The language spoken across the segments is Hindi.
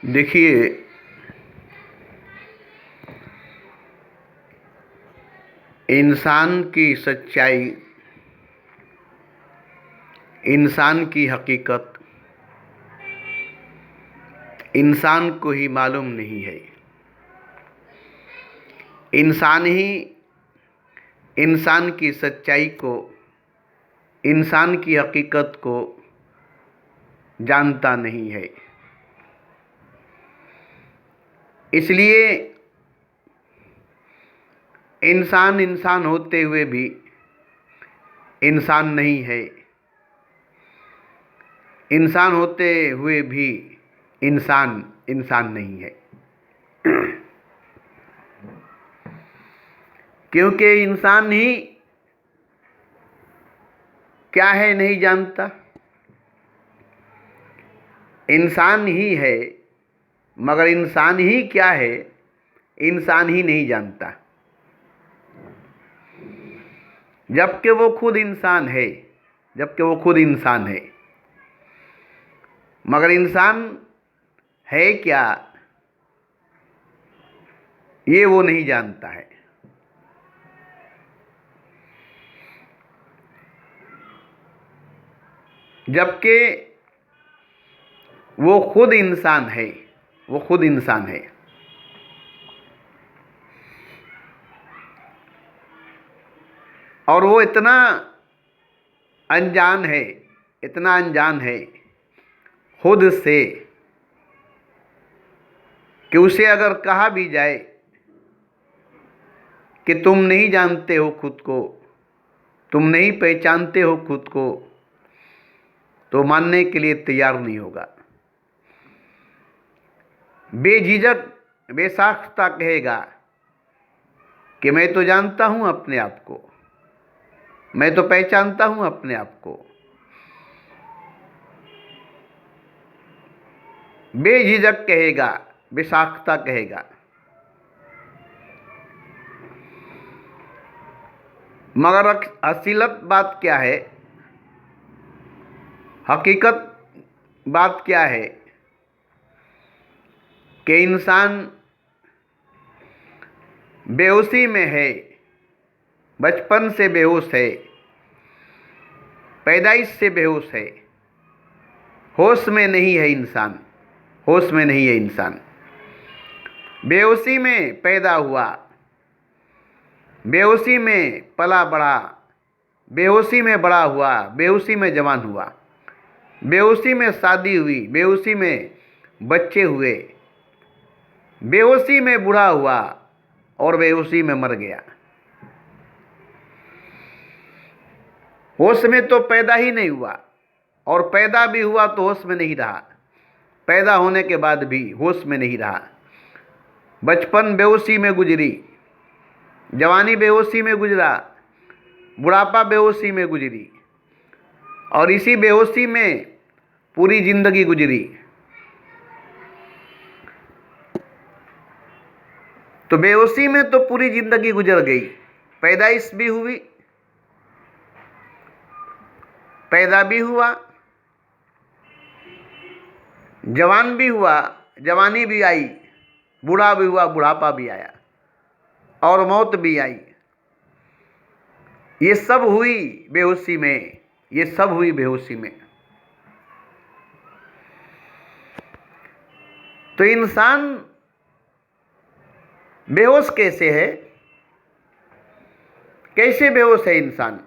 देखिए, इंसान की सच्चाई, इंसान की हकीकत इंसान को ही मालूम नहीं है। इंसान ही इंसान की सच्चाई को, इंसान की हकीकत को जानता नहीं है। इसलिए इंसान इंसान होते हुए भी इंसान नहीं है, इंसान होते हुए भी इंसान इंसान नहीं है। क्योंकि इंसान ही क्या है नहीं जानता। इंसान ही है, मगर इंसान ही क्या है इंसान ही नहीं जानता। जबकि वो खुद इंसान है, जबकि वो खुद इंसान है, मगर इंसान है क्या ये वो नहीं जानता है। जबकि वो खुद इंसान है, वो खुद इंसान है। और वो इतना अनजान है, इतना अनजान है खुद से कि उसे अगर कहा भी जाए कि तुम नहीं जानते हो खुद को, तुम नहीं पहचानते हो खुद को, तो मानने के लिए तैयार नहीं होगा। बेझिझक बेसाख्ता कहेगा कि मैं तो जानता हूं अपने आप को, मैं तो पहचानता हूं अपने आप को। बेझिझक कहेगा, बेसाख्ता कहेगा। मगर असीलत बात क्या है, हकीकत बात क्या है कि इंसान बेहोशी में है, बचपन से बेहोश है, पैदाइश से बेहोश है। होश में नहीं है इंसान, होश में नहीं है इंसान। बेहोशी में पैदा हुआ, बेहोशी में पला बड़ा, बेहोशी में बड़ा हुआ, बेहोशी में जवान हुआ, बेहोशी में शादी हुई, बेहोशी में बच्चे हुए, बेहोशी में बूढ़ा हुआ और बेहोशी में मर गया। होश में तो पैदा ही नहीं हुआ, और पैदा भी हुआ तो होश में नहीं रहा, पैदा होने के बाद भी होश में नहीं रहा। बचपन बेहोशी में गुजरी, जवानी बेहोशी में गुजरा, बुढ़ापा बेहोशी में गुजरी, और इसी बेहोशी में पूरी जिंदगी गुजरी। तो बेहोशी में तो पूरी जिंदगी गुजर गई। पैदाइश भी हुई, पैदा भी हुआ, जवान भी हुआ, जवानी भी आई, बूढ़ा भी हुआ, बुढ़ापा भी आया, और मौत भी आई। ये सब हुई बेहोशी में, ये सब हुई बेहोशी में। तो इंसान बेहोश कैसे है? कैसे बेहोश है इंसान?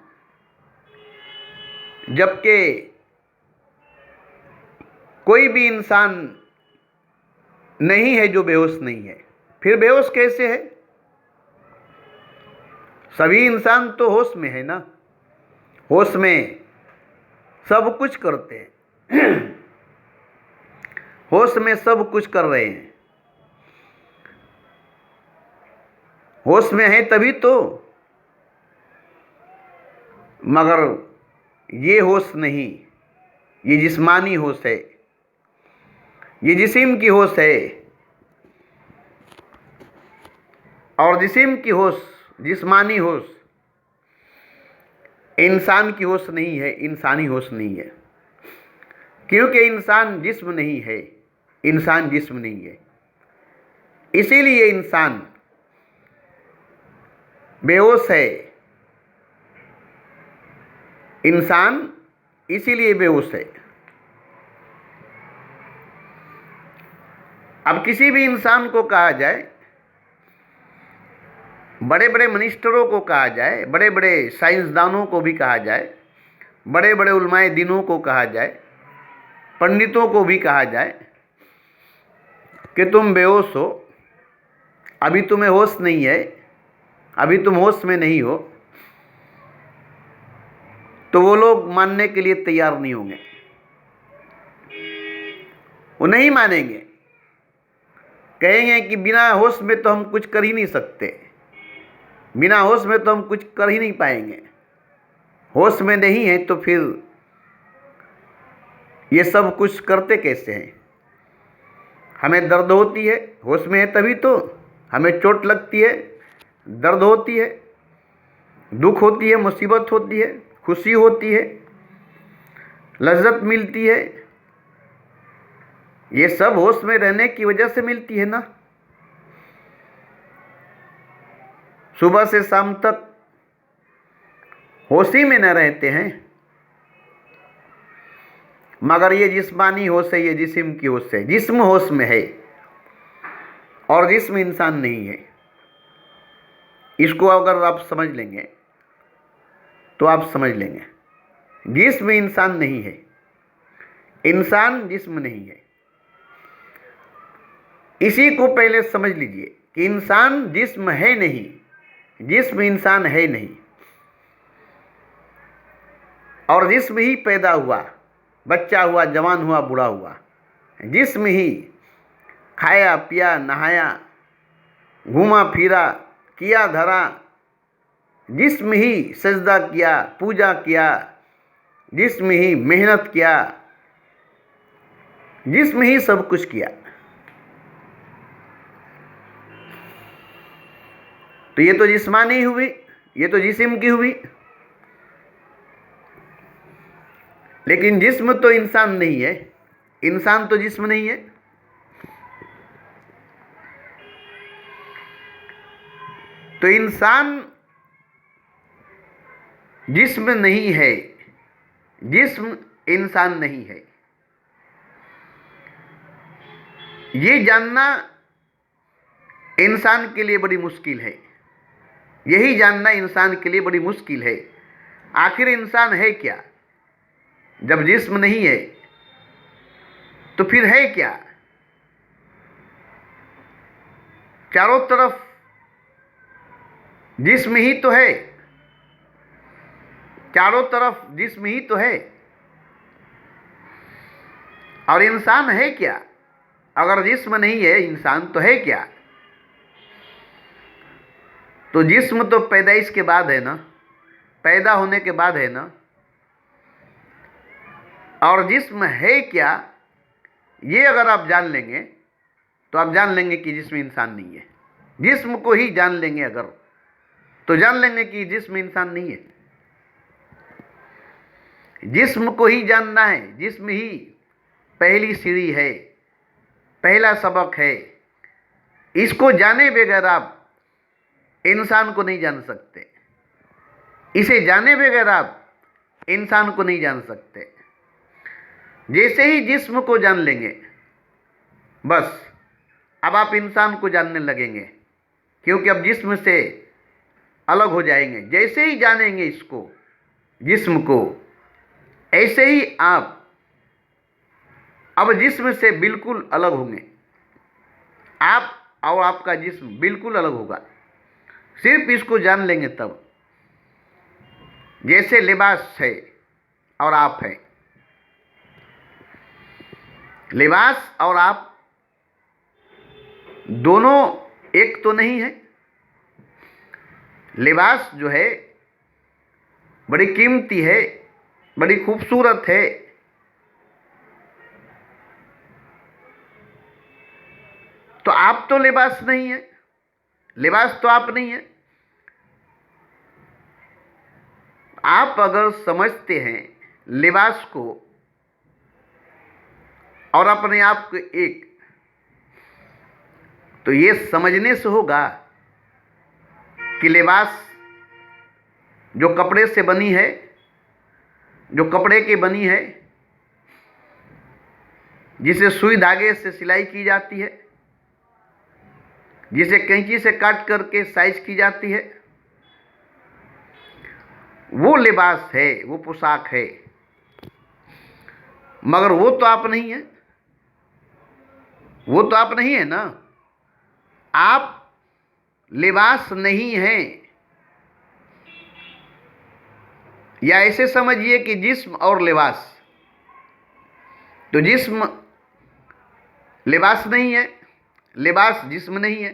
जबकि कोई भी इंसान नहीं है जो बेहोश नहीं है। फिर बेहोश कैसे है? सभी इंसान तो होश में है ना, होश में सब कुछ करते हैं। होश में सब कुछ कर रहे हैं, होश में है तभी तो। मगर ये होश नहीं, ये जिस्मानी होश है, ये जिस्म की होश है। और जिस्म की होश, जिस्मानी होश इंसान की होश नहीं है, इंसानी होश नहीं है। क्योंकि इंसान जिस्म नहीं है, इंसान जिस्म नहीं है। इसीलिए इंसान बेहोश है। इंसान इसीलिए बेहोश है। अब किसी भी इंसान को कहा जाए, बड़े बड़े मिनिस्टरों को कहा जाए, बड़े बड़े साइंसदानों को भी कहा जाए, बड़े बड़े उलमाए दीनों को कहा जाए, पंडितों को भी कहा जाए कि तुम बेहोश हो, अभी तुम्हें होश नहीं है, अभी तुम होश में नहीं हो, तो वो लोग मानने के लिए तैयार नहीं होंगे। वो नहीं मानेंगे, कहेंगे कि बिना होश में तो हम कुछ कर ही नहीं सकते, बिना होश में तो हम कुछ कर ही नहीं पाएंगे, होश में नहीं है तो फिर ये सब कुछ करते कैसे हैं। हमें दर्द होती है, होश में है तभी तो। हमें चोट लगती है, दर्द होती है, दुख होती है, मुसीबत होती है, खुशी होती है, लज्जत मिलती है, ये सब होश में रहने की वजह से मिलती है ना। सुबह से शाम तक होश ही में न रहते हैं, मगर ये जिस्मानी होश है, ये जिस्म की होश है। जिस्म होश में है और जिस्म इंसान नहीं है। इसको अगर आप समझ लेंगे तो आप समझ लेंगे, जिस्म इंसान नहीं है, इंसान जिस्म नहीं है। इसी को पहले समझ लीजिए कि इंसान जिस्म है नहीं, जिस्म इंसान है नहीं। और जिस्म ही पैदा हुआ, बच्चा हुआ, जवान हुआ, बूढ़ा हुआ, जिस्म ही खाया पिया नहाया, घूमा फिरा, किया धरा, जिस्म ही सजदा किया, पूजा किया, जिस्म ही मेहनत किया, जिस्म ही सब कुछ किया। तो ये तो जिस्मानी हुई, ये तो जिस्म की हुई। लेकिन जिस्म तो इंसान नहीं है, इंसान तो जिस्म नहीं है। तो इंसान जिस्म नहीं है, जिस्म इंसान नहीं है, ये जानना इंसान के लिए बड़ी मुश्किल है। यही जानना इंसान के लिए बड़ी मुश्किल है। आखिर इंसान है क्या? जब जिस्म नहीं है तो फिर है क्या? चारों तरफ जिस्म ही तो है, चारों तरफ जिस्म ही तो है। और इंसान है क्या? अगर जिस्म नहीं है, इंसान तो है क्या? तो जिस्म तो पैदाइश के बाद है ना, पैदा होने के बाद है ना। और जिस्म है क्या, ये अगर आप जान लेंगे तो आप जान लेंगे कि जिस्म इंसान नहीं है। जिस्म को ही जान लेंगे अगर, तो जान लेंगे कि जिस्म इंसान नहीं है। जिस्म को ही जानना है, जिस्म ही पहली सीढ़ी है, पहला सबक है। इसको जाने बगैर आप इंसान को नहीं जान सकते। इसे जाने बगैर आप इंसान को नहीं जान सकते। जैसे ही जिस्म को जान लेंगे, बस अब आप इंसान को जानने लगेंगे, क्योंकि अब जिस्म से अलग हो जाएंगे। जैसे ही जानेंगे इसको, जिस्म को, ऐसे ही आप अब जिस्म से बिल्कुल अलग होंगे। आप और आपका जिस्म बिल्कुल अलग होगा, सिर्फ इसको जान लेंगे तब। जैसे लिबास है और आप है, लिबास और आप दोनों एक तो नहीं है। लिबास जो है बड़ी कीमती है, बड़ी खूबसूरत है, तो आप तो लिबास नहीं है, लिबास तो आप नहीं है। आप अगर समझते हैं लिबास को और अपने आप को एक तो ये समझने से होगा कि लिबास जो कपड़े से बनी है, जो कपड़े की बनी है, जिसे सुई धागे से सिलाई की जाती है, जिसे कैंची से काट करके साइज की जाती है, वो लिबास है, वो पोशाक है। मगर वो तो आप नहीं है, वो तो आप नहीं है ना। आप लिबास नहीं हैं, या ऐसे समझिए कि जिस्म और लिबास। तो जिस्म लिबास नहीं है, लिबास जिस्म नहीं है।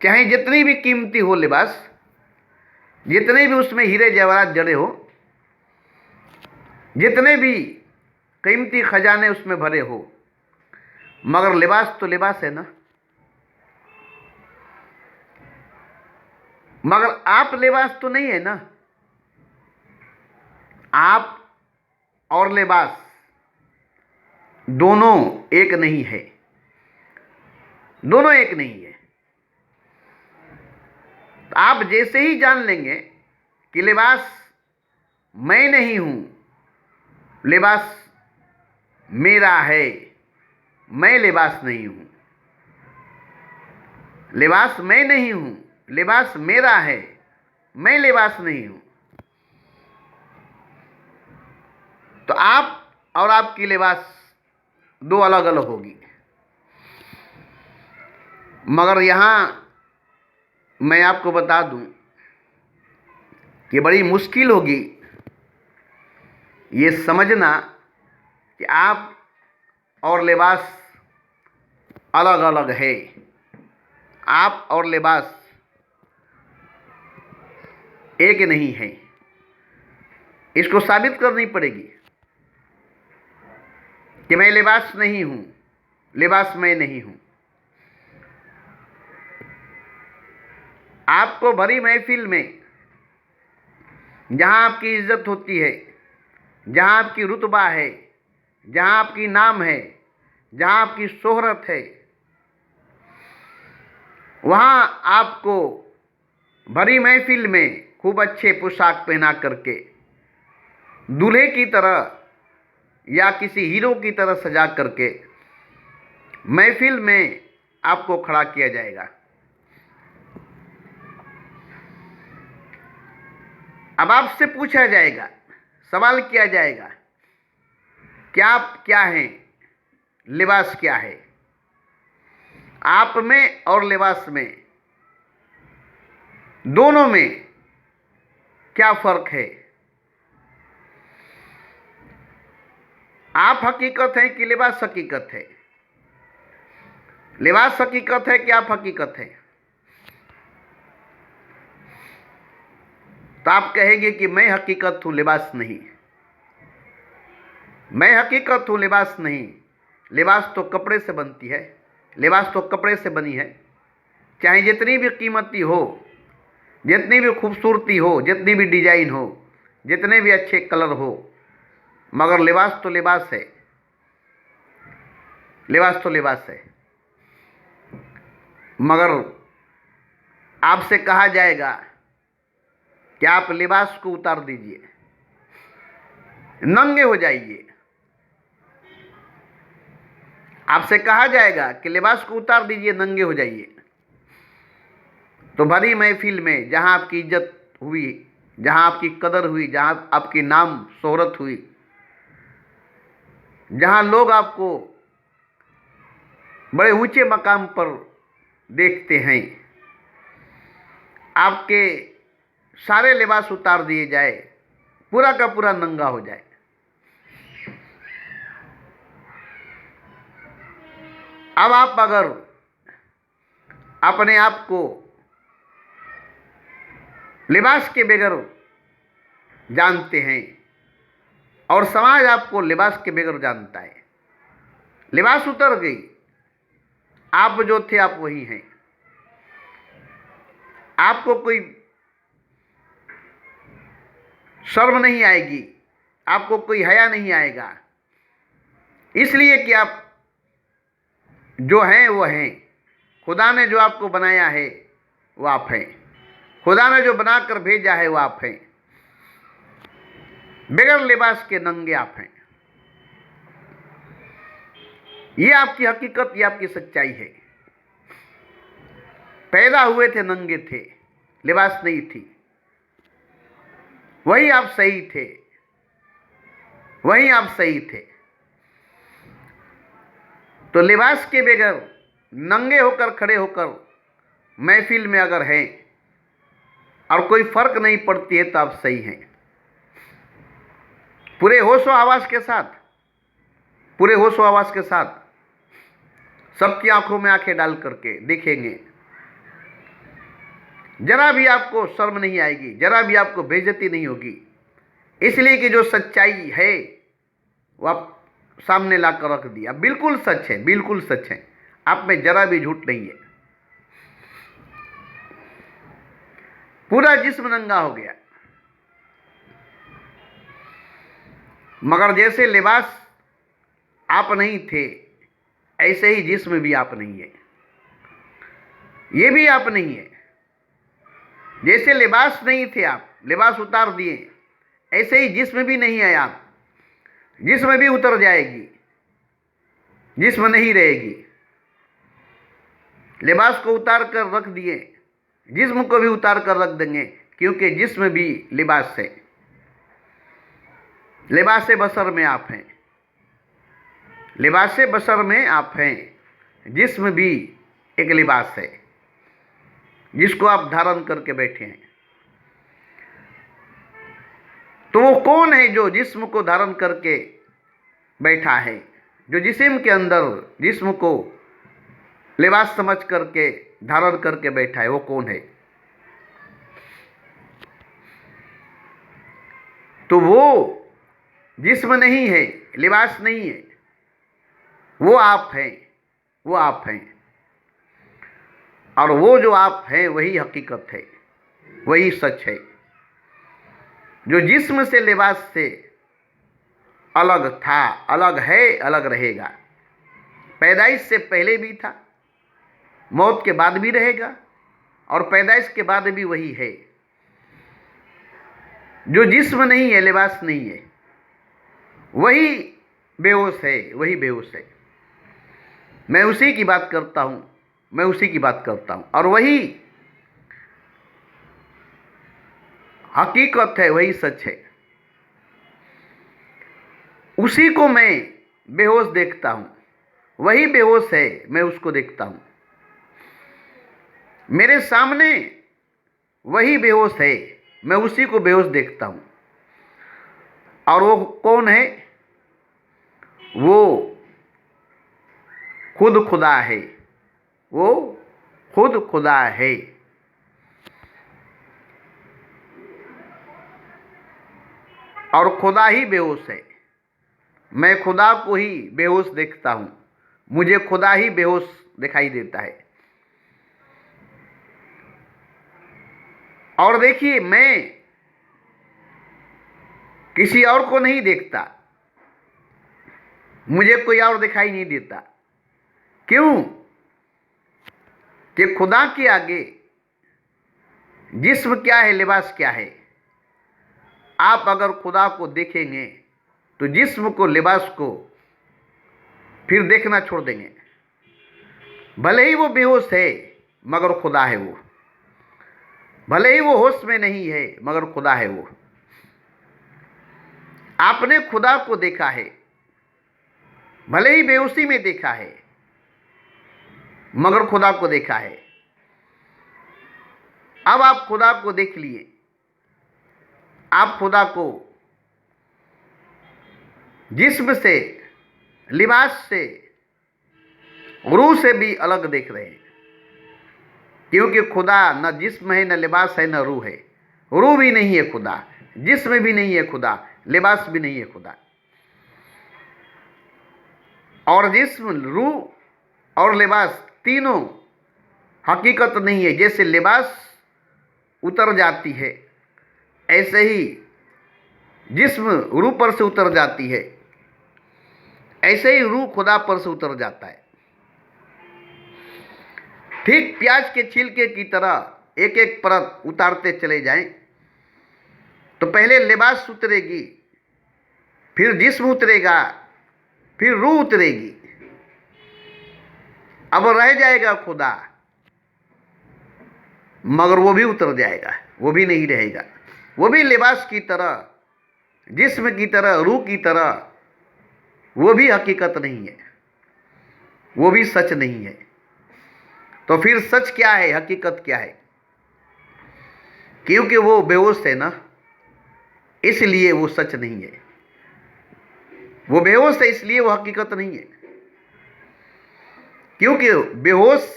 चाहे जितनी भी कीमती हो लिबास, जितने भी उसमें हीरे जवाहरात जड़े हो, जितने भी कीमती खजाने उसमें भरे हो, मगर लिबास तो लिबास है ना। मगर आप लिबास तो नहीं है ना। आप और लिबास दोनों एक नहीं है, दोनों एक नहीं है। तो आप जैसे ही जान लेंगे कि लिबास मैं नहीं हूं, लिबास मेरा है, मैं लिबास नहीं हूं, लिबास मैं नहीं हूं, लिबास मेरा है, मैं लिबास नहीं हूं, तो आप और आपकी लिबास दो अलग अलग होगी। मगर यहां मैं आपको बता दूं कि बड़ी मुश्किल होगी ये समझना कि आप और लिबास अलग अलग है। आप और लिबास एक नहीं है। इसको साबित करनी पड़ेगी कि मैं लिबास नहीं हूं, लिबास मैं नहीं हूं। आपको भरी महफिल में, जहां आपकी इज्जत होती है, जहां आपकी रुतबा है, जहां आपकी नाम है, जहां आपकी शोहरत है, वहां आपको भरी महफिल में खूब अच्छे पोशाक पहना करके दूल्हे की तरह या किसी हीरो की तरह सजा करके महफिल में आपको खड़ा किया जाएगा। अब आपसे पूछा जाएगा, सवाल किया जाएगा कि आप क्या हैं, लिबास क्या है। आप में और लिबास में, दोनों में क्या फर्क है। आप हकीकत हैं कि लिबास हकीकत है। लिबास हकीकत है कि आप हकीकत है। तो आप कहेंगे कि मैं हकीकत हूं, लिबास नहीं। मैं हकीकत हूं, लिबास नहीं। लिबास तो कपड़े से बनती है, लिबास तो कपड़े से बनी है। चाहे जितनी भी कीमती हो, जितनी भी खूबसूरती हो, जितनी भी डिजाइन हो, जितने भी अच्छे कलर हो, मगर लिबास तो लिबास है, लिबास तो लिबास है। मगर आपसे कहा जाएगा कि आप लिबास को उतार दीजिए, नंगे हो जाइए। आपसे कहा जाएगा कि लिबास को उतार दीजिए, नंगे हो जाइए। तो भरी महफिल में, जहां आपकी इज्जत हुई, जहां आपकी कदर हुई, जहां आपकी नाम शोहरत हुई, जहां लोग आपको बड़े ऊंचे मकाम पर देखते हैं, आपके सारे लिबास उतार दिए जाए, पूरा का पूरा नंगा हो जाए। अब आप अगर अपने आप को लिबास के बगैर जानते हैं और समाज आपको लिबास के बगैर जानता है, लिबास उतर गई, आप जो थे आप वही हैं। आपको कोई शर्म नहीं आएगी, आपको कोई हया नहीं आएगा, इसलिए कि आप जो हैं वो हैं। खुदा ने जो आपको बनाया है वो आप हैं। खुदा ने जो बनाकर भेजा है वो आप हैं। बगैर लिबास के नंगे आप हैं। ये आपकी हकीकत, ये आपकी सच्चाई है। पैदा हुए थे नंगे थे, लिबास नहीं थी। वही आप सही थे, वही आप सही थे। तो लिबास के बगैर नंगे होकर खड़े होकर महफिल में अगर हैं और कोई फर्क नहीं पड़ती है तो आप सही हैं। पूरे होशो आवाज के साथ, पूरे होशो आवाज के साथ सबकी आंखों में आंखें डाल करके देखेंगे। जरा भी आपको शर्म नहीं आएगी, जरा भी आपको बेइज्जती नहीं होगी, इसलिए कि जो सच्चाई है वो आप सामने लाकर रख दिया। बिल्कुल सच है, बिल्कुल सच है। आप में जरा भी झूठ नहीं है। पूरा जिस्म नंगा हो गया, मगर जैसे लिबास आप नहीं थे ऐसे ही जिस्म भी आप नहीं है, ये भी आप नहीं है। जैसे लिबास नहीं थे आप, लिबास उतार दिए, ऐसे ही जिस्म भी नहीं है आप। जिस्म भी उतर जाएगी, जिस्म नहीं रहेगी। लिबास को उतार कर रख दिए, जिस्म को भी उतार कर रख देंगे, क्योंकि जिस्म भी लिबास है। लिबास बसर में आप हैं, लिबास बसर में आप हैं। जिस्म भी एक लिबास है जिसको आप धारण करके बैठे हैं। तो वो कौन है जो जिस्म को धारण करके बैठा है, जो जिस्म के अंदर जिस्म को लिबास समझ करके धारण करके बैठा है? वो कौन है? तो वो जिस्म नहीं है, लिबास नहीं है, वो आप हैं, वो आप हैं। और वो जो आप हैं वही हकीकत है, वही सच है, जो जिस्म से लिबास से अलग था, अलग है, अलग रहेगा। पैदाइश से पहले भी था, मौत के बाद भी रहेगा, और पैदाइश के बाद भी वही है। जो जिस्म नहीं है, लिबास नहीं है, वही बेहोश है, वही बेहोश है। मैं उसी की बात करता हूं, मैं उसी की बात करता हूं। और वही हकीकत है, वही सच है। उसी को मैं बेहोश देखता हूं, वही बेहोश है, मैं उसको देखता हूं। मेरे सामने वही बेहोश है, मैं उसी को बेहोश देखता हूं। और वो कौन है? वो खुद खुदा है, वो खुद खुदा है। और खुदा ही बेहोश है। मैं खुदा को ही बेहोश देखता हूं, मुझे खुदा ही बेहोश दिखाई देता है। और देखिए, मैं किसी और को नहीं देखता, मुझे कोई और दिखाई नहीं देता। क्यों? कि खुदा के आगे जिस्म क्या है, लिबास क्या है। आप अगर खुदा को देखेंगे तो जिस्म को, लिबास को फिर देखना छोड़ देंगे। भले ही वो बेहोश है मगर खुदा है वो, भले ही वो होश में नहीं है मगर खुदा है वो। आपने खुदा को देखा है, भले ही बेहोशी में देखा है मगर खुदा को देखा है। अब आप खुदा को देख लिए, आप खुदा को जिस्म से, लिबास से, रूह से भी अलग देख रहे हैं। क्योंकि खुदा न जिस्म है, न लिबास है, न रूह है। रूह भी नहीं है खुदा, जिस्म भी नहीं है खुदा, लिबास भी नहीं है खुदा। और जिस्म, रूह और लिबास तीनों हकीकत नहीं है। जैसे लिबास उतर जाती है, ऐसे ही जिस्म रूह पर से उतर जाती है, ऐसे ही रूह खुदा पर से उतर जाता है। ठीक प्याज के छिलके की तरह एक एक परत उतारते चले जाएं तो पहले लिबास उतरेगी, फिर जिस्म उतरेगा, फिर रूह उतरेगी, अब रह जाएगा खुदा, मगर वो भी उतर जाएगा, वो भी नहीं रहेगा। वो भी लिबास की तरह, जिस्म की तरह, रूह की तरह, वो भी हकीकत नहीं है, वो भी सच नहीं है। तो फिर सच क्या है, हकीकत क्या है? क्योंकि वो बेहोश है ना, इसलिए वो सच नहीं है। वो बेहोश है इसलिए वो हकीकत नहीं है। क्योंकि बेहोश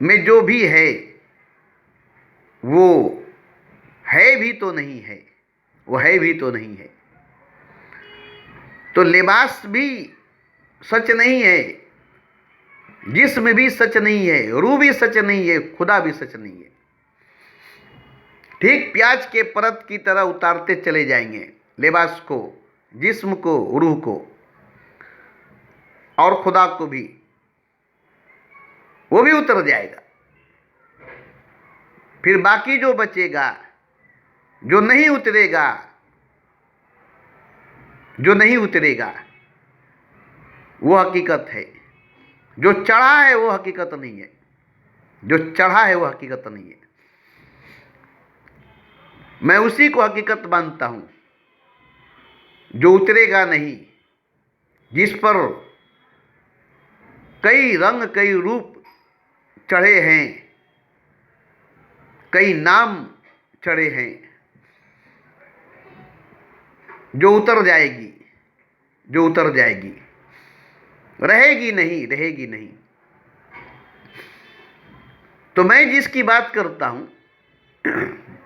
में जो भी है वो है भी तो नहीं है, वो है भी तो नहीं है। तो लिबास भी सच नहीं है, जिस्म भी सच नहीं है, रूह भी सच नहीं है, खुदा भी सच नहीं है। ठीक प्याज के परत की तरह उतारते चले जाएंगे लिबास को, जिस्म को, रूह को और खुदा को भी, वो भी उतर जाएगा। फिर बाकी जो बचेगा, जो नहीं उतरेगा, जो नहीं उतरेगा वो हकीकत है। जो चढ़ा है वो हकीकत नहीं है, जो चढ़ा है वो हकीकत नहीं है। मैं उसी को हकीकत मानता हूं जो उतरेगा नहीं, जिस पर कई रंग, कई रूप चढ़े हैं, कई नाम चढ़े हैं, जो उतर जाएगी, जो उतर जाएगी, रहेगी नहीं, रहेगी नहीं। तो मैं जिसकी बात करता हूं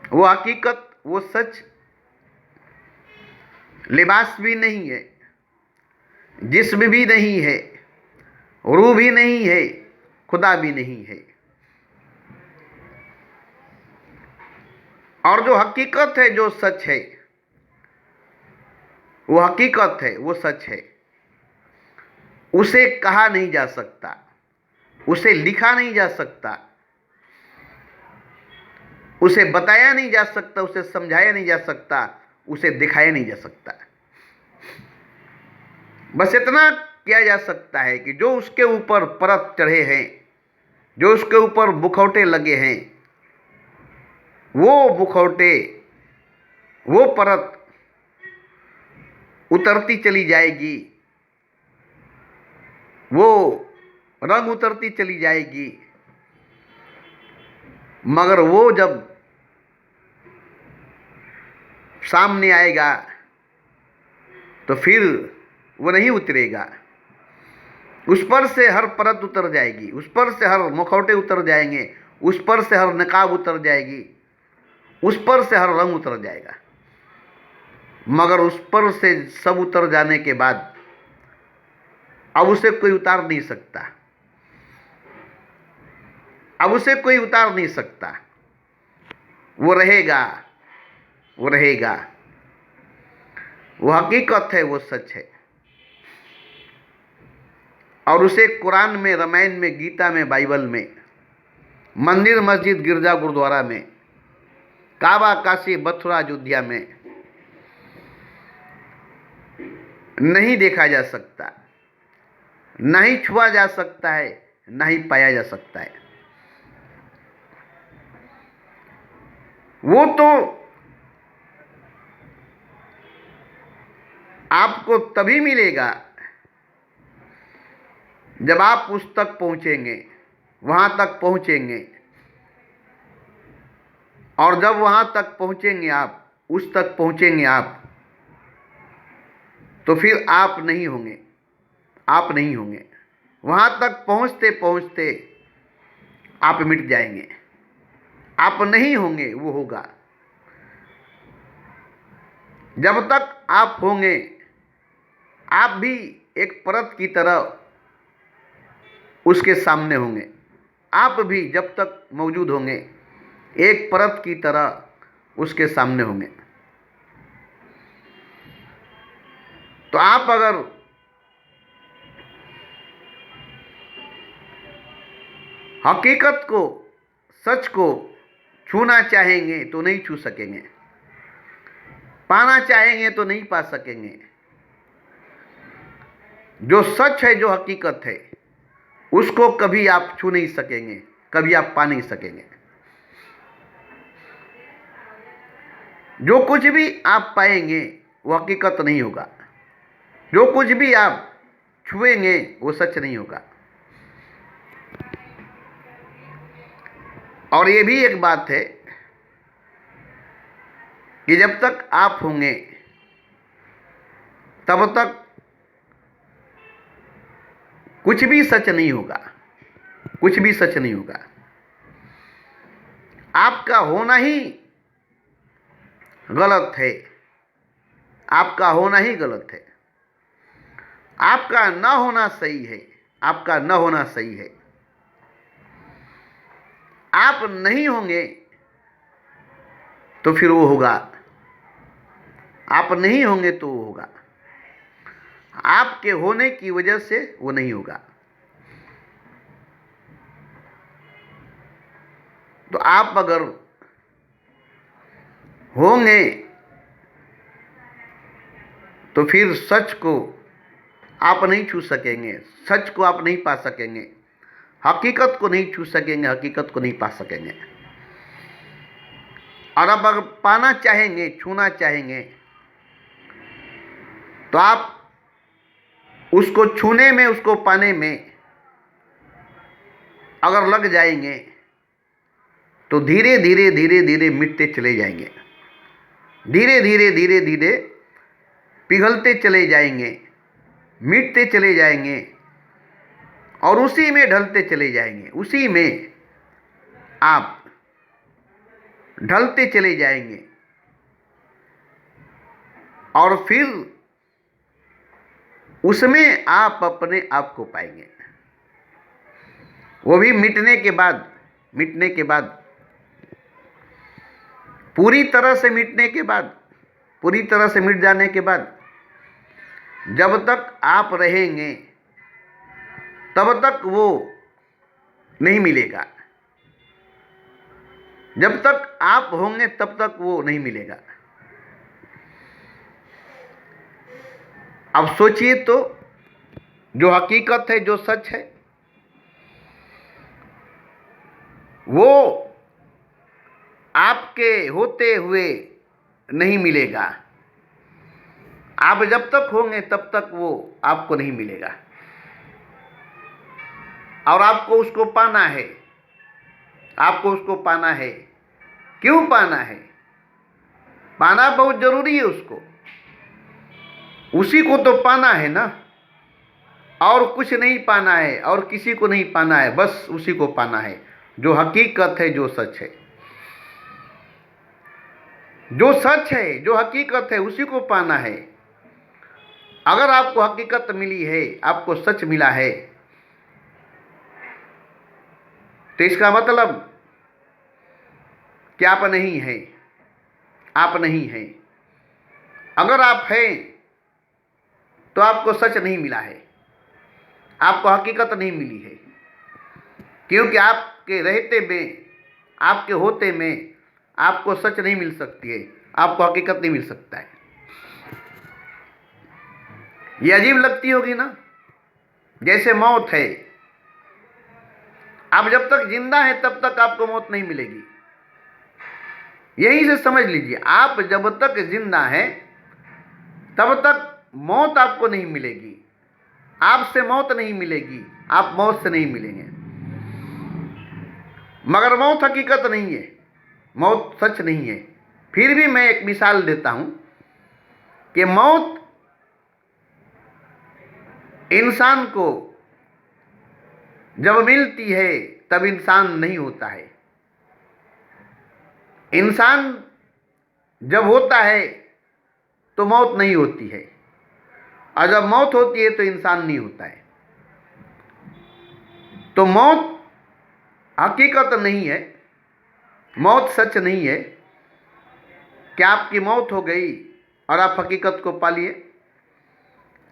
वो हकीकत, वो सच लिबास भी नहीं है, जिस्म भी नहीं है, रूह भी नहीं है, खुदा भी नहीं है। और जो हकीकत है, जो सच है, वो हकीकत है, वो सच है। उसे कहा नहीं जा सकता, उसे लिखा नहीं जा सकता, उसे बताया नहीं जा सकता, उसे समझाया नहीं जा सकता, उसे दिखाया नहीं जा सकता। बस इतना किया जा सकता है कि जो उसके ऊपर परत चढ़े हैं, जो उसके ऊपर मुखौटे लगे हैं, वो मुखौटे, वो परत उतरती चली जाएगी, वो रंग उतरती चली जाएगी, मगर वो जब सामने आएगा तो फिर वो नहीं उतरेगा। उस पर से हर परत उतर जाएगी, उस पर से हर मुखौटे उतर जाएंगे, उस पर से हर नकाब उतर जाएगी, उस पर से हर रंग उतर जाएगा। मगर उस पर से सब उतर जाने के बाद अब उसे कोई उतार नहीं सकता, अब उसे कोई उतार नहीं सकता। वो रहेगा, वो रहेगा, वो हकीकत है, वो सच है। और उसे कुरान में, रामायण में, गीता में, बाइबल में, मंदिर, मस्जिद, गिरजा, गुरुद्वारा में, काबा, काशी, मथुरा, अयोध्या में नहीं देखा जा सकता, ना ही छुआ जा सकता है, ना ही पाया जा सकता है। वो तो आपको तभी मिलेगा जब आप उस तक पहुंचेंगे, वहां तक पहुंचेंगे। और जब वहां तक पहुंचेंगे आप, उस तक पहुंचेंगे आप, तो फिर आप नहीं होंगे, आप नहीं होंगे। वहां तक पहुंचते पहुंचते आप मिट जाएंगे, आप नहीं होंगे, वो होगा। जब तक आप होंगे, आप भी एक परत की तरह उसके सामने होंगे। आप भी जब तक मौजूद होंगे, एक परत की तरह उसके सामने होंगे। तो आप अगर हकीकत को, सच को छूना चाहेंगे तो नहीं छू सकेंगे, पाना चाहेंगे तो नहीं पा सकेंगे। जो सच है, जो हकीकत है, उसको कभी आप छू नहीं सकेंगे, कभी आप पा नहीं सकेंगे। जो कुछ भी आप पाएंगे वो हकीकत नहीं होगा, जो कुछ भी आप छुएंगे वो सच नहीं होगा। और ये भी एक बात है कि जब तक आप होंगे तब तक कुछ भी सच नहीं होगा, कुछ भी सच नहीं होगा। आपका होना ही गलत है, आपका होना ही गलत है, आपका न होना सही है, आपका न होना सही है। आप नहीं होंगे तो फिर वो होगा, आप नहीं होंगे तो वो होगा, आपके होने की वजह से वो नहीं होगा। तो आप अगर होंगे तो फिर सच को आप नहीं छू सकेंगे, सच को आप नहीं पा सकेंगे, हकीकत को नहीं छू सकेंगे, हकीकत को नहीं पा सकेंगे। और अब अगर पाना चाहेंगे, छूना चाहेंगे, तो आप उसको छूने में, उसको पाने में अगर लग जाएंगे तो धीरे धीरे धीरे धीरे मिटते चले जाएंगे, धीरे धीरे धीरे धीरे पिघलते चले जाएंगे, मिटते चले जाएंगे और उसी में ढलते चले जाएंगे, उसी में आप ढलते चले जाएंगे। और फिर उसमें आप अपने आप को पाएंगे, वो भी मिटने के बाद, मिटने के बाद, पूरी तरह से मिटने के बाद, पूरी तरह से मिट जाने के बाद, जब तक आप रहेंगे तब तक वो नहीं मिलेगा, जब तक आप होंगे तब तक वो नहीं मिलेगा। अब सोचिए तो, जो हकीकत है, जो सच है, वो आपके होते हुए नहीं मिलेगा। आप जब तक होंगे तब तक वो आपको नहीं मिलेगा और आपको उसको पाना है, आपको उसको पाना है। क्यों पाना है? पाना बहुत जरूरी है उसको, उसी को तो पाना है ना, और कुछ नहीं पाना है और किसी को नहीं पाना है, बस उसी को पाना है जो हकीकत है, जो सच है। जो सच है, जो हकीकत है, उसी को पाना है। अगर आपको हकीकत मिली है, आपको सच मिला है, तो इसका मतलब कि आप नहीं हैं, आप नहीं हैं। अगर आप हैं तो आपको सच नहीं मिला है, आपको हकीकत नहीं मिली है, क्योंकि आपके रहते में, आपके होते में आपको सच नहीं मिल सकती है, आपको हकीकत नहीं मिल सकता है। ये अजीब लगती होगी ना, जैसे मौत है। आप जब तक जिंदा हैं तब तक आपको मौत नहीं मिलेगी। यहीं से समझ लीजिए, आप जब तक जिंदा हैं तब तक मौत आपको नहीं मिलेगी, आपसे मौत नहीं मिलेगी, आप मौत से नहीं मिलेंगे। मगर मौत हकीकत नहीं है, मौत सच नहीं है। फिर भी मैं एक मिसाल देता हूं कि मौत इंसान को जब मिलती है तब इंसान नहीं होता है, इंसान जब होता है तो मौत नहीं होती है, और जब मौत होती है तो इंसान नहीं होता है। तो मौत हकीकत नहीं है, मौत सच नहीं है। क्या आपकी मौत हो गई और आप हकीकत को पा लिए?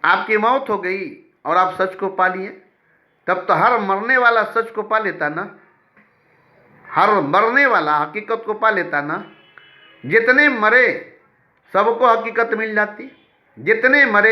आपकी मौत हो गई और आप सच को पा लिए? तब तो हर मरने वाला सच को पा लेता ना, हर मरने वाला हकीकत को पा लेता ना। जितने मरे सबको हकीकत मिल जाती, जितने मरे